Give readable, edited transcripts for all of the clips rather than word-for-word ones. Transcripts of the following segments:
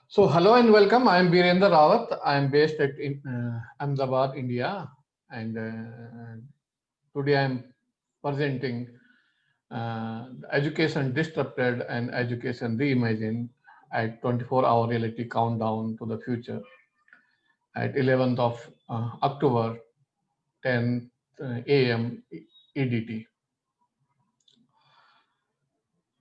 So, hello and welcome. I am Birendra Rawat. I am based at Ahmedabad, India, and today I am presenting Education Disrupted and Education Reimagined at 24-hour reality countdown to the future at 11th of October, 10 a.m. EDT.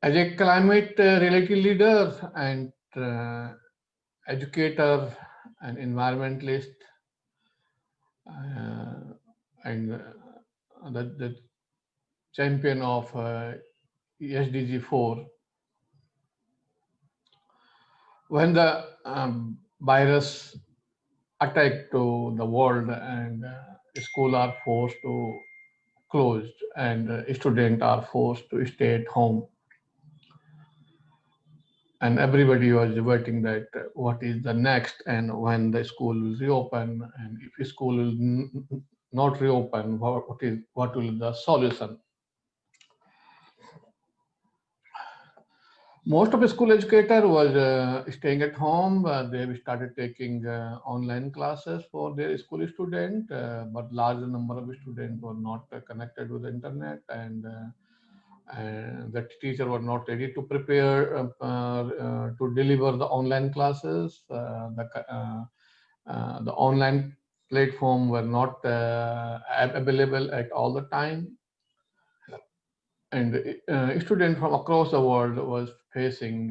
As a climate related leader and educator and environmentalist, uh, and the champion of SDG 4, when the virus attacked to the world and school are forced to closed and students are forced to stay at home, and everybody was waiting that what is the next and when the school will reopen, and if school will not reopen, what will the solution. Most of the school educator was staying at home. They have started taking online classes for their school student, but large number of students were not connected with the internet, and the teacher were not ready to prepare to deliver the online classes. The online platform were not available at all the time, and students from across the world was facing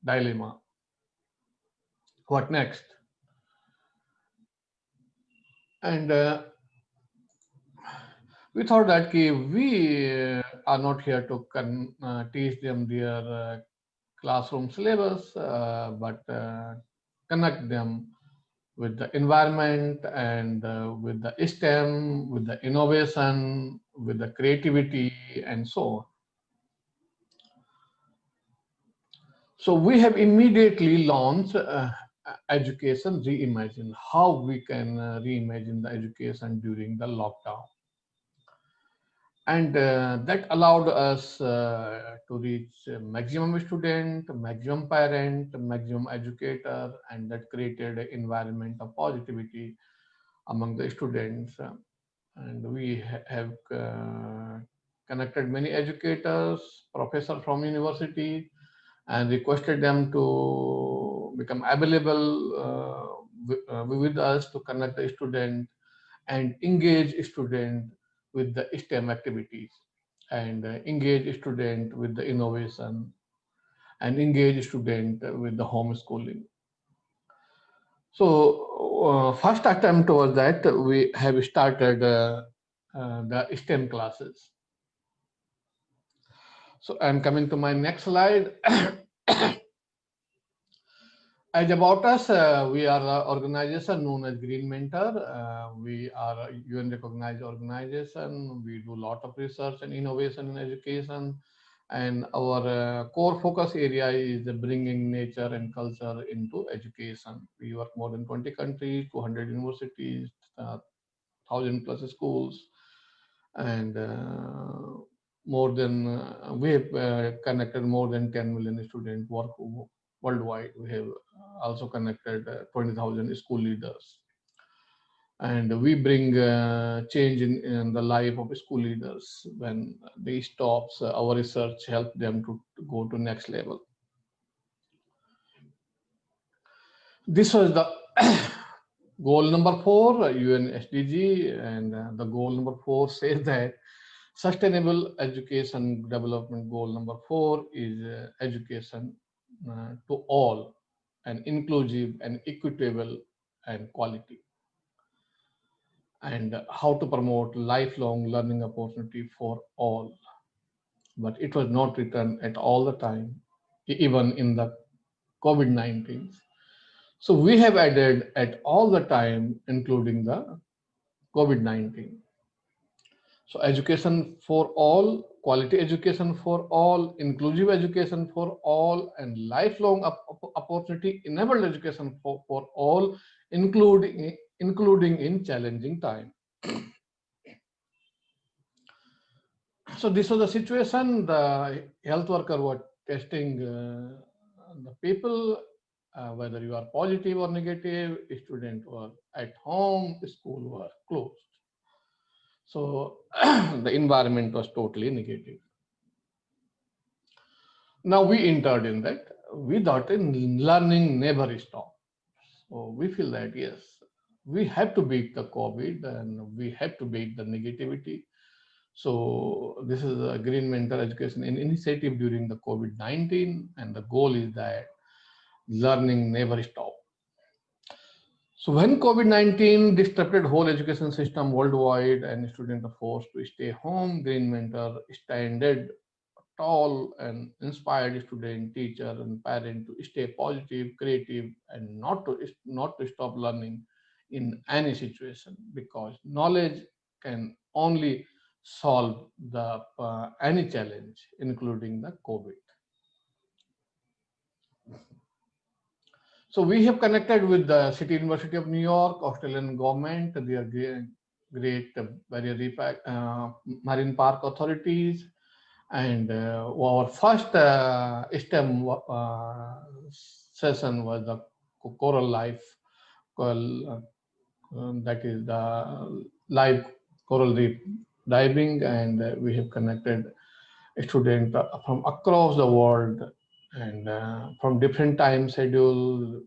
dilemma. What next? And we thought that we are not here to teach them their classroom syllabus, but connect them with the environment and with the STEM, with the innovation, with the creativity, and so on. So we have immediately launched Education Reimagine, how we can reimagine the education during the lockdown. And that allowed us to reach maximum student, maximum parent, maximum educator, and that created an environment of positivity among the students. And we have connected many educators, professors from university, and requested them to become available with us to connect the student and engage student with the STEM activities, and engage student with the innovation, and engage student with the homeschooling. So first attempt was that we have started the STEM classes. So I'm coming to my next slide. As about us, we are an organization known as Green Mentor. We are a UN recognized organization. We do a lot of research and innovation in education. And our core focus area is bringing nature and culture into education. We work more than 20 countries, 200 universities, 1,000 plus schools, and we have connected more than 10 million students worldwide. We have also connected 20,000 school leaders, and we bring change in the life of school leaders. When they stops, our research help them to go to next level. This was the goal number 4, UN SDG, and the goal number 4 says that sustainable education development goal number 4 is education to all, and inclusive and equitable and quality, and how to promote lifelong learning opportunity for all. But it was not written at all the time, even in the COVID-19. So we have added at all the time, including the COVID-19. So education for all, quality education for all, inclusive education for all, and lifelong opportunity enabled education for all, including in challenging time. So this was the situation. The health worker were testing the people, whether you are positive or negative, student were at home, school were closed. So the environment was totally negative. Now we entered in that. We thought learning never stopped. So we feel that yes, we have to beat the COVID and we have to beat the negativity. So this is a Green Mentor Education initiative during the COVID-19, and the goal is that learning never stop. So when COVID-19 disrupted whole education system worldwide and students are forced to stay home, Green Mentor standard tall and inspired student, teacher, and parent to stay positive, creative, and not to stop learning in any situation, because knowledge can only solve the any challenge, including the COVID. So we have connected with the City University of New York, Australian government, their great barrier reef, marine park authorities, and our first STEM session was the coral life, coral, that is the live coral reef diving, and we have connected students from across the world and from different time schedule,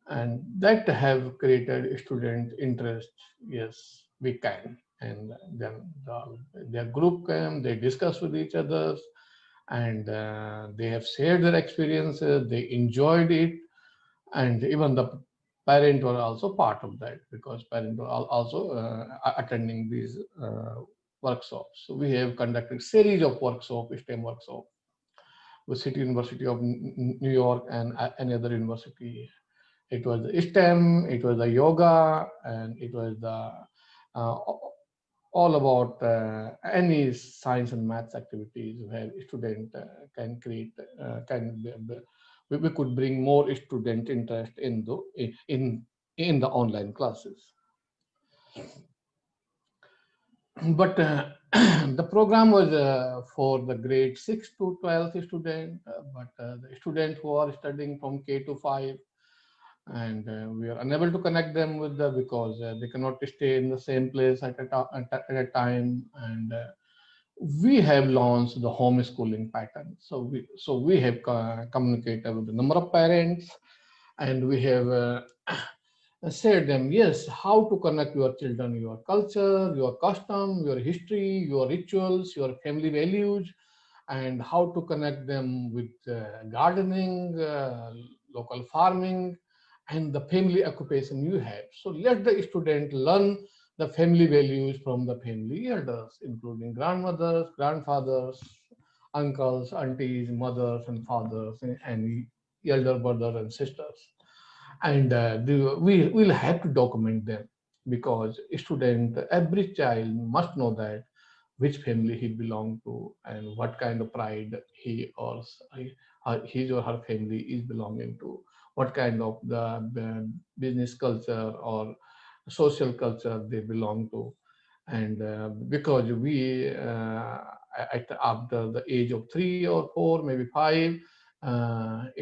and that have created student interest. Yes, we can. And then their group came, they discussed with each other, and they have shared their experiences, they enjoyed it, and even the parent were also part of that, because parents were also attending these workshops. So we have conducted series of workshops, STEM workshops, with City University of New York and any other university. It was the STEM, it was the yoga, and it was the uh, all about any science and maths activities where student can create we could bring more student interest in the online classes. But the program was for the grade 6 to 12th student, but the students who are studying from K to 5, and we are unable to connect them with the, because they cannot stay in the same place at a time, and we have launched the homeschooling pattern. So we have communicated with a number of parents, and we have said them, yes, how to connect your children, your culture, your custom, your history, your rituals, your family values, and how to connect them with gardening, local farming, and the family occupation you have. So let the student learn the family values from the family elders, including grandmothers, grandfathers, uncles, aunties, mothers, and fathers, and elder brothers and sisters. And we will have to document them, because student, every child must know that which family he belong to and what kind of pride he or his or her family is belonging to, what kind of the business culture or social culture they belong to. And because we after the age of 3 or 4, maybe 5,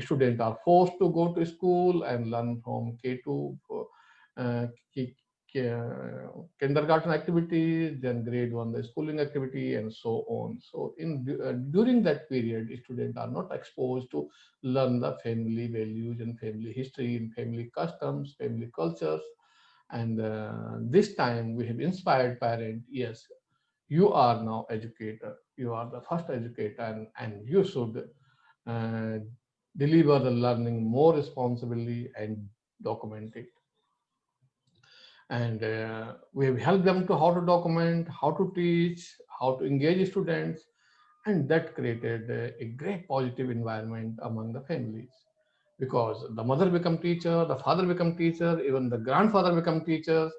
students are forced to go to school and learn from K2 uh, kindergarten activities, then grade 1 the schooling activity, and so on. So during that period, students are not exposed to learn the family values and family history and family customs, family cultures. And this time we have inspired parents, yes, you are now educator, you are the first educator, and you should uh, deliver the learning more responsibly and document it. And we have helped them to how to document, how to teach, how to engage students, and that created a great positive environment among the families, because the mother become teacher, the father become teacher, even the grandfather become teachers.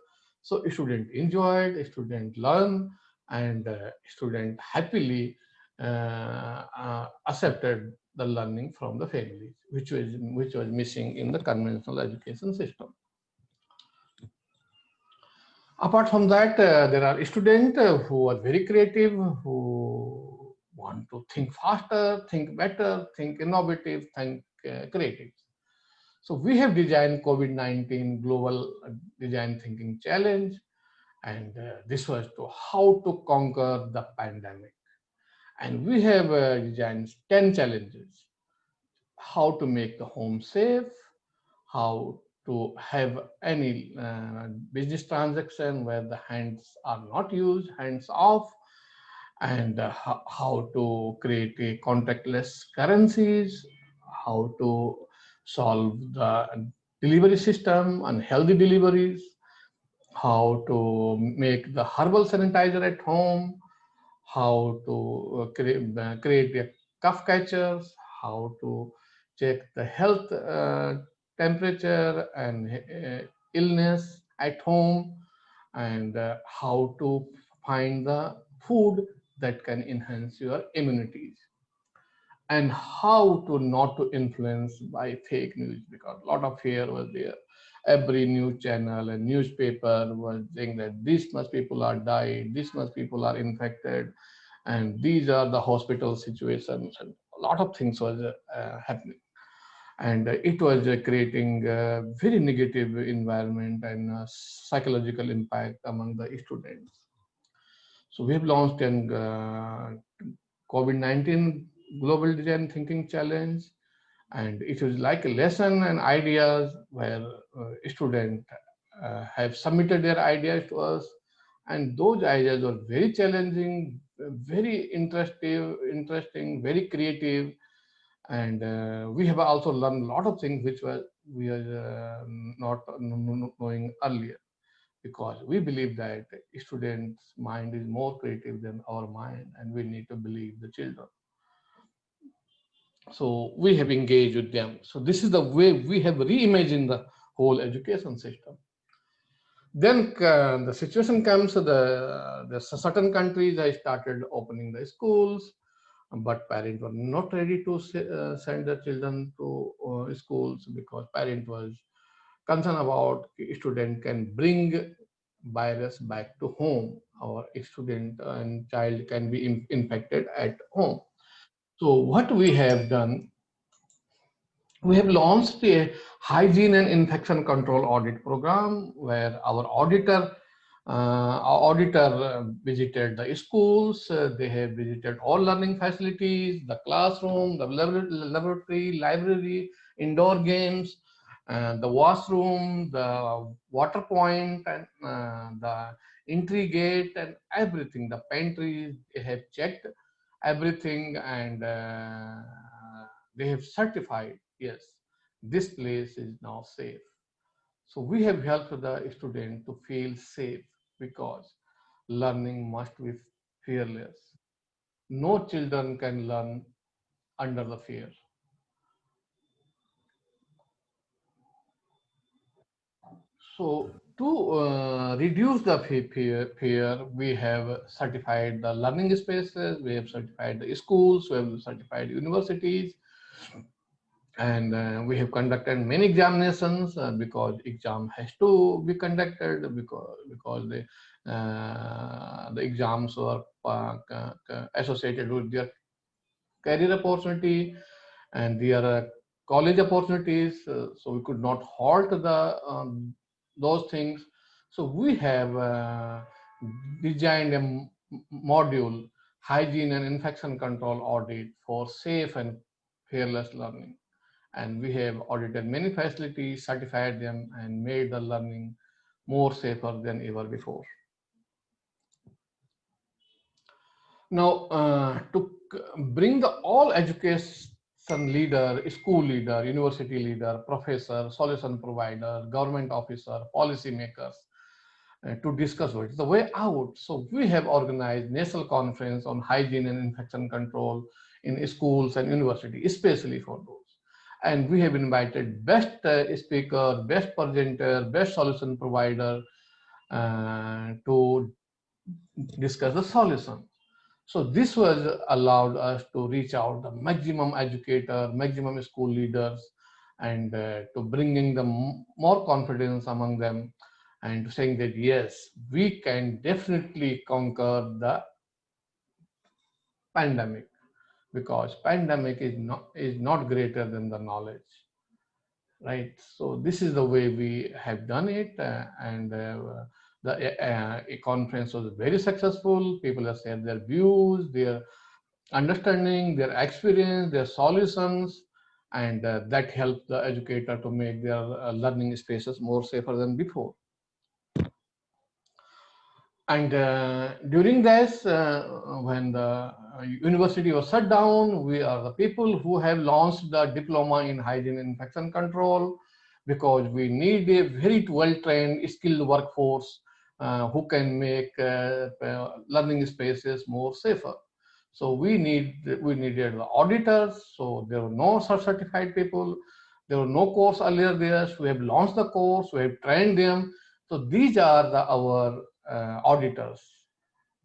So student enjoyed, student learn, and student happily accepted the learning from the families, which was missing in the conventional education system. Apart from that, there are students who are very creative, who want to think faster, think better, think innovative, think creative. So we have designed COVID-19 Global Design Thinking Challenge, and this was to how to conquer the pandemic. And we have designed 10 challenges: how to make the home safe, how to have any business transaction where the hands are not used, hands off, and how to create a contactless currencies, how to solve the delivery system and healthy deliveries, how to make the herbal sanitizer at home, how to create the cough catchers, how to check the health temperature and illness at home, and how to find the food that can enhance your immunities, and how to not to influence by fake news, because a lot of fear was there. Every news channel and newspaper was saying that this much people are died, this much people are infected, and these are the hospital situations, and a lot of things was happening, and it was creating a very negative environment and psychological impact among the students. So we have launched an COVID-19 Global Design Thinking Challenge, and it was like a lesson and ideas where students have submitted their ideas to us, and those ideas were very challenging, very interesting, very creative, and we have also learned a lot of things which were we are not knowing earlier, because we believe that students' mind is more creative than our mind, and we need to believe the children. So we have engaged with them. So this is the way we have reimagined the whole education system. Then the situation comes, the certain countries have started opening the schools, but parents were not ready to send their children to schools, because parent was concerned about student can bring virus back to home, or student and child can be infected at home. So what we have done, we have launched a hygiene and infection control audit program where our auditor visited the schools. They have visited all learning facilities, the classroom, the laboratory, library, indoor games, the washroom, the water point, and the entry gate, and everything. The pantries, they have checked everything, and they have certified, yes, this place is now safe. So we have helped the student to feel safe, because learning must be fearless. No children can learn under the fear. So to reduce the fear, we have certified the learning spaces, we have certified the schools, we have certified universities, and we have conducted many examinations, because exam has to be conducted, because the exams were associated with their career opportunity and their college opportunities, so we could not halt those things. So we have designed a module, hygiene and infection control audit for safe and fearless learning, and we have audited many facilities, certified them, and made the learning more safer than ever before. Now, to bring the all education leader, school leader, university leader, professor, solution provider, government officer, policy makers, to discuss what is the way out. So we have organized national conference on hygiene and infection control in schools and university, especially for those. And we have invited best speaker, best presenter, best solution provider to discuss the solution. So this was allowed us to reach out the maximum educator, maximum school leaders, and to bringing them more confidence among them, and to saying that yes, we can definitely conquer the pandemic, because pandemic is not greater than the knowledge. right? So this is the way we have done it, and the conference was very successful. People have shared their views, their understanding, their experience, their solutions, and that helped the educator to make their learning spaces more safer than before. And during this, when the university was shut down, we are the people who have launched the diploma in hygiene and infection control, because we need a very well-trained, skilled workforce who can make learning spaces more safer. So we needed the auditors. So there were no certified people. There were no course earlier there. So we have launched the course. We have trained them. So these are our auditors.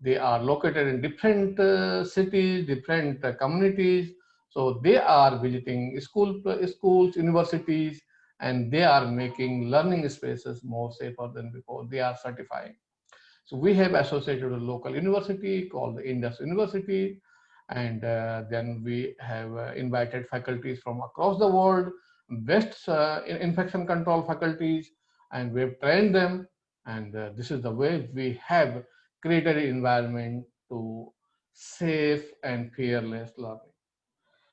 They are located in different cities, different communities. So they are visiting schools, universities, and they are making learning spaces more safer than before. They are certifying. So we have associated with a local university called the Indus University, and then we have invited faculties from across the world, best infection control faculties, and we have trained them. And this is the way we have created an environment to safe and fearless learning.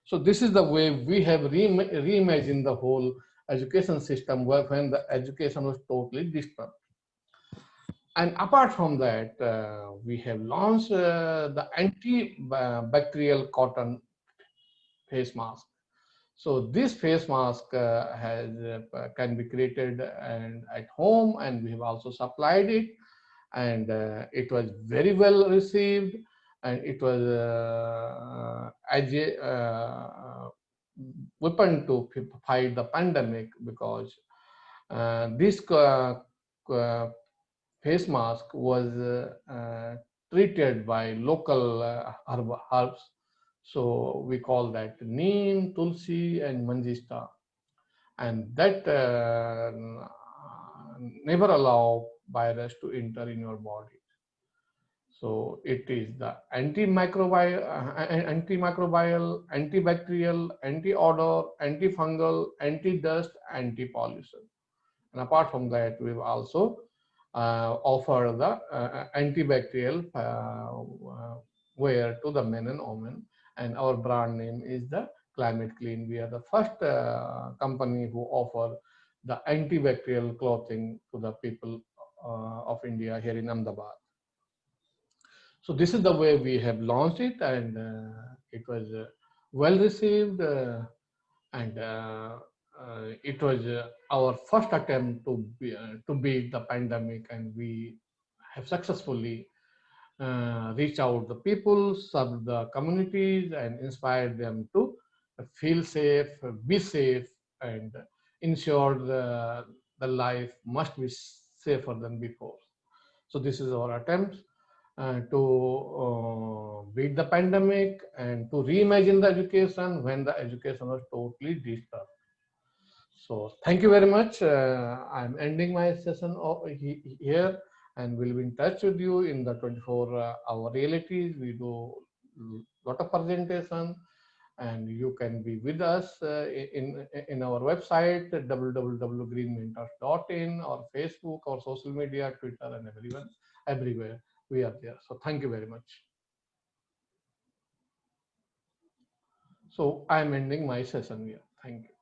So this is the way we have reimagined the whole education system, where when the education was totally disturbed. And apart from that, we have launched the antibacterial cotton face mask. So this face mask can be created and at home, and we have also supplied it, and it was very well received, and it was as a weapon to fight the pandemic, because this face mask was treated by local herbs. So we call that neem, tulsi, and manjista, and that never allow virus to enter in your body. So it is the antimicrobial, antibacterial, anti-odor, antifungal, anti-dust, anti-pollution. And apart from that, we've also offer the antibacterial wear to the men and women. And our brand name is the Climate Clean. We are the first company who offer the antibacterial clothing to the people of India here in Ahmedabad. So this is the way we have launched it, and it was well received, and it was our first attempt to beat the pandemic, and we have successfully reached out the people, served the communities, and inspired them to feel safe, be safe, and ensure the life must be safer than before. So this is our attempt to beat the pandemic and to reimagine the education when the education was totally disturbed. So thank you very much. I'm ending my session here, and we'll be in touch with you in the 24-hour realities. We do lot of presentation, and you can be with us in our website www.greenmentors.in, or Facebook, or social media, Twitter, and everywhere we are there. So thank you very much. So I'm ending my session here. Thank you.